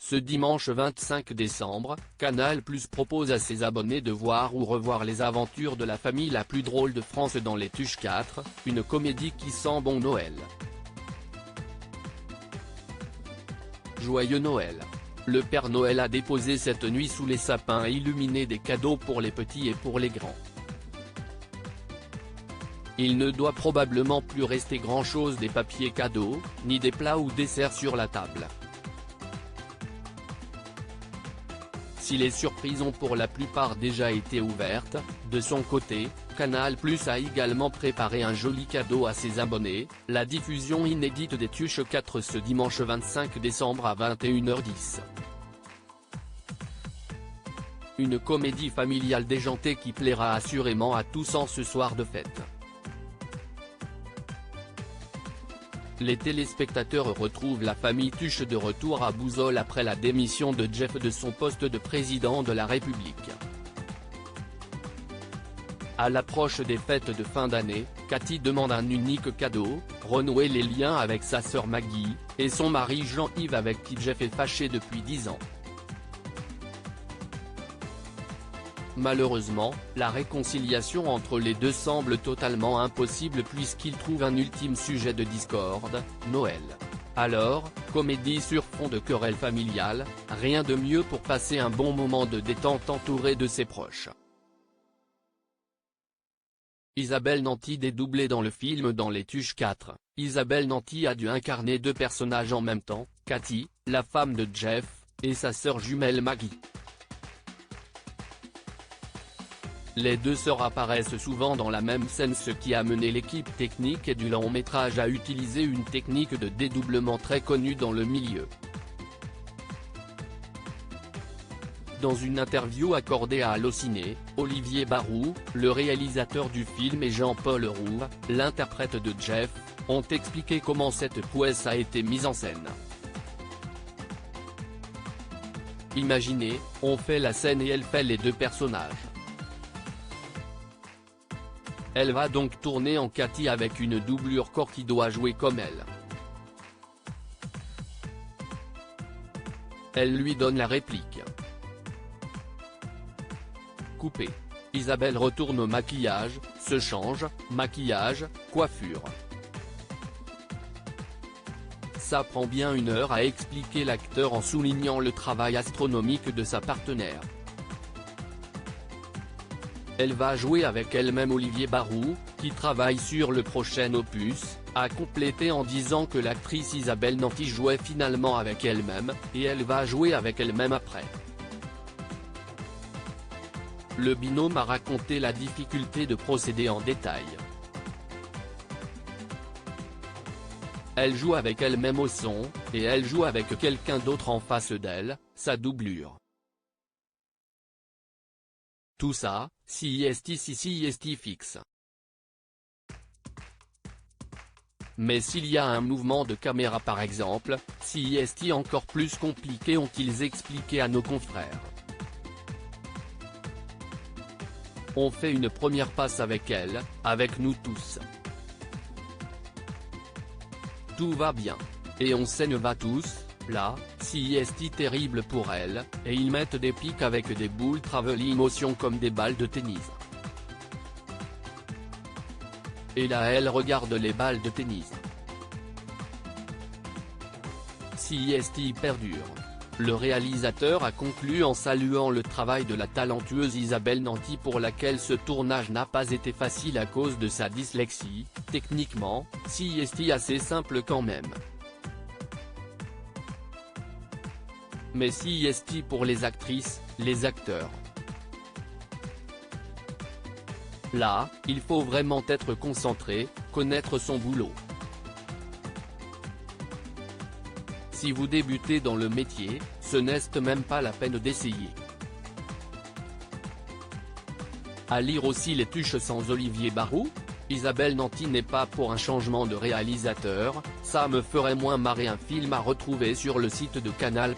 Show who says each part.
Speaker 1: Ce dimanche 25 décembre, Canal+ propose à ses abonnés de voir ou revoir les aventures de la famille la plus drôle de France dans Les Tuches 4, une comédie qui sent bon Noël. Joyeux Noël. Le Père Noël a déposé cette nuit sous les sapins illuminés des cadeaux pour les petits et pour les grands. Il ne doit probablement plus rester grand-chose des papiers cadeaux, ni des plats ou desserts sur la table. Si les surprises ont pour la plupart déjà été ouvertes, de son côté, Canal+ a également préparé un joli cadeau à ses abonnés, la diffusion inédite des Tuches 4 ce dimanche 25 décembre à 21h10. Une comédie familiale déjantée qui plaira assurément à tous en ce soir de fête. Les téléspectateurs retrouvent la famille Tuche de retour à Bouzolles après la démission de Jeff de son poste de président de la République. À l'approche des fêtes de fin d'année, Cathy demande un unique cadeau, renouer les liens avec sa sœur Maggie, et son mari Jean-Yves avec qui Jeff est fâché depuis 10 ans. Malheureusement, la réconciliation entre les deux semble totalement impossible puisqu'ils trouvent un ultime sujet de discorde, Noël. Alors, comédie sur fond de querelle familiale, rien de mieux pour passer un bon moment de détente entouré de ses proches. Isabelle Nanty dédoublée dans le film dans Les Tuches 4, Isabelle Nanty a dû incarner deux personnages en même temps, Cathy, la femme de Jeff, et sa sœur jumelle Maggie. Les deux sœurs apparaissent souvent dans la même scène, ce qui a mené l'équipe technique et du long-métrage à utiliser une technique de dédoublement très connue dans le milieu. Dans une interview accordée à Allociné, Olivier Barou, le réalisateur du film et Jean-Paul Roux, l'interprète de Jeff, ont expliqué comment cette prouesse a été mise en scène. Imaginez, on fait la scène et elle fait les deux personnages. Elle va donc tourner en Cathy avec une doublure corps qui doit jouer comme elle. Elle lui donne la réplique. Coupé. Isabelle retourne au maquillage, se change, maquillage, coiffure. Ça prend bien 1 heure à expliquer l'acteur en soulignant le travail astronomique de sa partenaire. Elle va jouer avec elle-même. Olivier Barou, qui travaille sur le prochain opus, a complété en disant que l'actrice Isabelle Nanty jouait finalement avec elle-même, et elle va jouer avec elle-même après. Le binôme a raconté la difficulté de procéder en détail. Elle joue avec elle-même au son, et elle joue avec quelqu'un d'autre en face d'elle, sa doublure. Tout ça, CIST fixe. Mais s'il y a un mouvement de caméra par exemple, CIST encore plus compliqué, ont-ils expliqué à nos confrères. On fait une première passe avec elle, avec nous tous. Tout va bien. Et on s'en va tous. Là, CIST terrible pour elle, et ils mettent des pics avec des boules traveling motion comme des balles de tennis. Et là elle regarde les balles de tennis. CIST perdure. Le réalisateur a conclu en saluant le travail de la talentueuse Isabelle Nanty pour laquelle ce tournage n'a pas été facile à cause de sa dyslexie, techniquement, CIST assez simple quand même. Mais CIST pour les actrices, les acteurs. Là, il faut vraiment être concentré, connaître son boulot. Si vous débutez dans le métier, ce n'est même pas la peine d'essayer. À lire aussi Les Tuches sans Olivier Barou. Isabelle Nanty n'est pas pour un changement de réalisateur, ça me ferait moins marrer. Un film à retrouver sur le site de Canal+.